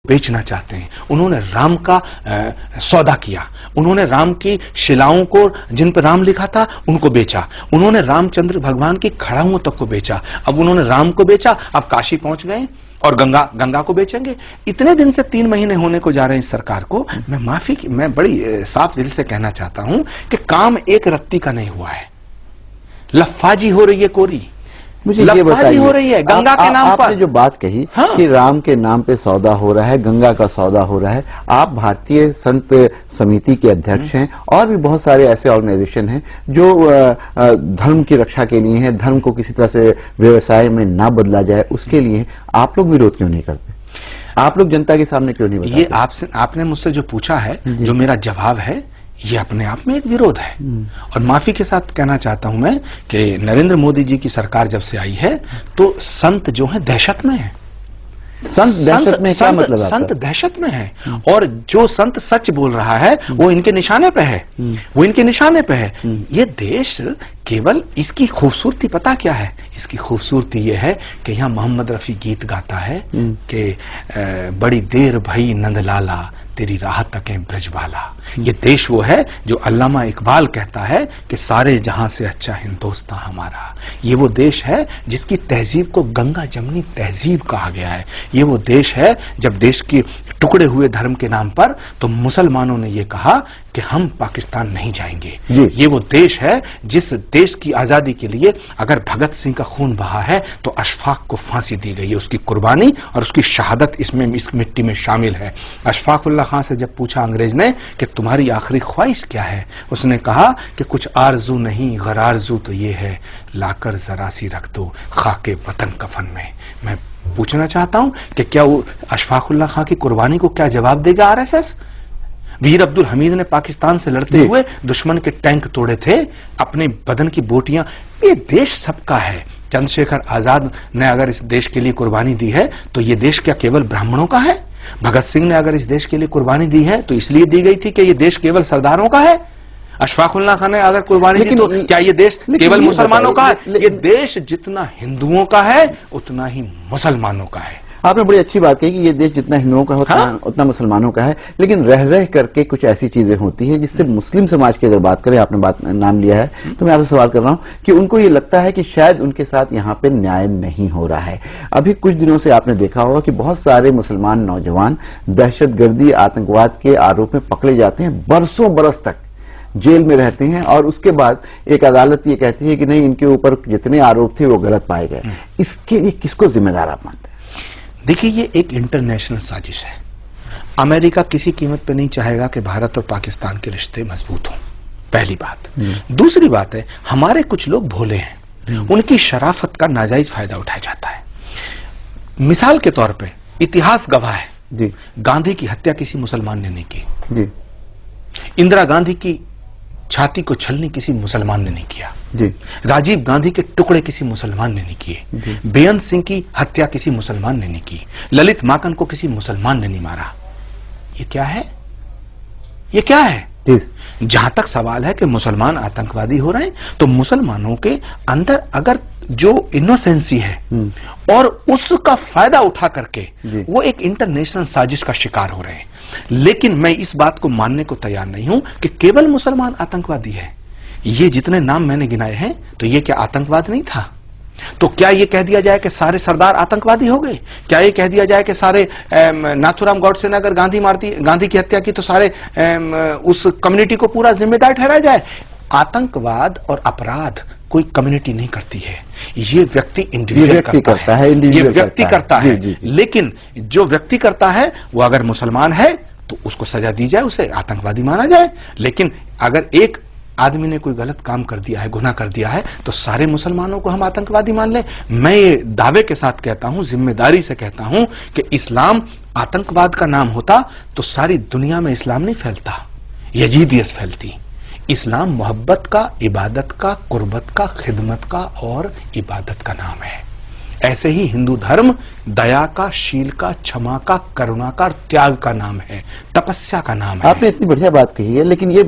बेचना चाहते हैं। उन्होंने राम का सौदा किया, उन्होंने राम की शिलाओं को, जिन पर राम लिखा था, उनको बेचा। उन्होंने रामचंद्र भगवान की खड़ाओं तक को बेचा। अब उन्होंने राम को बेचा, अब काशी पहुंच गए और गंगा को बेचेंगे। इतने दिन से 3 महीने होने को जा रहे हैं इस सरकार को। मैं बड़ी साफ दिल से कहना चाहता हूं कि काम एक रत्ती का नहीं हुआ है, लफ्फाजी हो रही है कोरी, मुझे ये बताइए, हो रही है गंगा के नाम पर। आपने जो बात कही कि राम के नाम पे सौदा हो रहा है, गंगा का सौदा हो रहा है। आप भारतीय संत समिति के अध्यक्ष हैं और भी बहुत सारे ऐसे ऑर्गेनाइजेशन हैं जो धर्म की रक्षा के लिए हैं, धर्म को किसी तरह से व्यवसाय में ना बदला जाए उसके लिए। आप लोग विरोध क्यों नहीं करते? आप लोग जनता के सामने क्यों नहीं बताते? ये आपने मुझसे जो पूछा है, जो मेरा जवाब है, ये अपने आप में एक विरोध है। और माफी के साथ कहना चाहता हूं मैं कि नरेंद्र मोदी जी की सरकार जब से आई है तो संत जो है दहशत में है। संत दहशत में क्या मतलब? संत दहशत में है, और जो संत सच बोल रहा है वो इनके निशाने पे है, वो इनके निशाने पे है। ये देश केवल, इसकी खूबसूरती पता क्या है? इसकी खूबसूरती ये है कि यहाँ मोहम्मद रफी गीत गाता है कि बड़ी देर भई नंदलाला तेरी राह तकें ब्रजवाला। ये देश वो है जो अल्लामा इकबाल कहता है कि सारे जहां से अच्छा हिंदुस्तान हमारा। ये वो देश है जिसकी तहजीब को गंगा जमनी तहजीब कहा गया है। ये वो देश है जब देश के टुकड़े हुए धर्म के नाम पर तो मुसलमानों ने ये कहा कि हम पाकिस्तान नहीं जाएंगे। ये वो देश है जिस देश की आजादी के लिए अगर भगत सिंह का खून बहा है तो अशफाक को फांसी दी गई है। उसकी कुर्बानी और उसकी शहादत इसमें, इस मिट्टी में शामिल है। अशफाक उल्लाह खां से जब पूछा अंग्रेज ने कि तुम्हारी आखिरी ख्वाहिश क्या है, उसने कहा कि कुछ आरजू नहीं, गरारजू तो ये है, लाकर जरा सी रख दो खाके वतन कफन में। मैं पूछना चाहता हूं कि क्या वो अशफाक उल्लाह खां की कुर्बानी को क्या जवाब देगा आरएसएस? वीर अब्दुल हमीद ने पाकिस्तान से लड़ते हुए दुश्मन के टैंक तोड़े थे, अपने बदन की बोटियां। ये देश सबका है। चंद्रशेखर आजाद ने अगर इस देश के लिए कुर्बानी दी है तो ये देश क्या केवल ब्राह्मणों का है? भगत सिंह ने अगर इस देश के लिए कुर्बानी दी है तो इसलिए दी गई थी कि ये देश केवल सरदारों का है? अशफाक उल्लाह खान ने अगर कुर्बानी दी तो क्या ये देश केवल मुसलमानों का है? ये देश जितना हिंदुओं का है उतना ही मुसलमानों का है। आपने बड़ी अच्छी बात कही कि ये देश जितना हिंदुओं का होता है उतना मुसलमानों का है, लेकिन रह रह करके कुछ ऐसी चीजें होती हैं जिससे मुस्लिम समाज की अगर बात करें, आपने नाम लिया है तो मैं आपसे सवाल कर रहा हूं कि उनको ये लगता है कि शायद उनके साथ यहां पे न्याय नहीं हो रहा है। अभी कुछ दिनों से आपने देखा होगा कि बहुत सारे मुसलमान नौजवान दहशतगर्दी, आतंकवाद के आरोप में पकड़े जाते हैं, बरसों बरस तक जेल में रहते हैं और उसके बाद एक अदालत ये कहती है कि नहीं, इनके ऊपर जितने आरोप थे वो गलत पाए गए। इसके लिए किसको जिम्मेदार आप मानते हैं? देखिए, ये एक इंटरनेशनल साजिश है। अमेरिका किसी कीमत पे नहीं चाहेगा कि भारत और पाकिस्तान के रिश्ते मजबूत हों, पहली बात। दूसरी बात है, हमारे कुछ लोग भोले हैं, उनकी शराफत का नाजायज फायदा उठाया जाता है। मिसाल के तौर पे इतिहास गवाह है, गांधी की हत्या किसी मुसलमान ने नहीं की, इंदिरा गांधी की छाती को छलनी किसी मुसलमान ने नहीं किया, राजीव गांधी के टुकड़े किसी मुसलमान ने नहीं किए, बेअंत सिंह की हत्या किसी मुसलमान ने नहीं की, ललित माकन को किसी मुसलमान ने नहीं मारा। ये क्या है? ये क्या है? जहां तक सवाल है कि मुसलमान आतंकवादी हो रहे हैं, तो मुसलमानों के अंदर अगर जो इनोसेंसी है और उसका फायदा उठा करके वो एक इंटरनेशनल साजिश का शिकार हो रहे हैं। लेकिन मैं इस बात को मानने को तैयार नहीं हूं कि केवल मुसलमान आतंकवादी है। ये जितने नाम मैंने गिनाए हैं, तो ये क्या आतंकवाद नहीं था? तो क्या ये कह दिया जाए कि सारे सरदार आतंकवादी हो गए? क्या ये कह दिया जाए कि सारे नाथुराम गॉडसे ने अगर गांधी की हत्या की तो सारे उस कम्युनिटी को पूरा जिम्मेदार ठहराया जाए? आतंकवाद और अपराध कोई कम्युनिटी नहीं करती है, ये व्यक्ति इंडिविजुअल करता है, ये व्यक्ति करता है। लेकिन जो व्यक्ति करता है वो अगर मुसलमान है तो उसको सजा दी जाए, उसे आतंकवादी माना जाए। लेकिन अगर एक आदमी ने कोई गलत काम कर दिया है, गुनाह कर दिया है, तो सारे मुसलमानों को हम आतंकवादी मान लें? मैं ये दावे के साथ कहता हूं, जिम्मेदारी से कहता हूं कि इस्लाम आतंकवाद का नाम होता तो सारी दुनिया में इस्लाम नहीं फैलता, यजीदियत फैलती। इस्लाम मोहब्बत का, इबादत का, कुर्बत का, खिदमत का और इबादत का नाम है। ऐसे ही हिंदू धर्म दया का, शील का, क्षमा का, करुणा का, त्याग का नाम है, तपस्या का नाम है। आपने इतनी बढ़िया बात कही है, लेकिन ये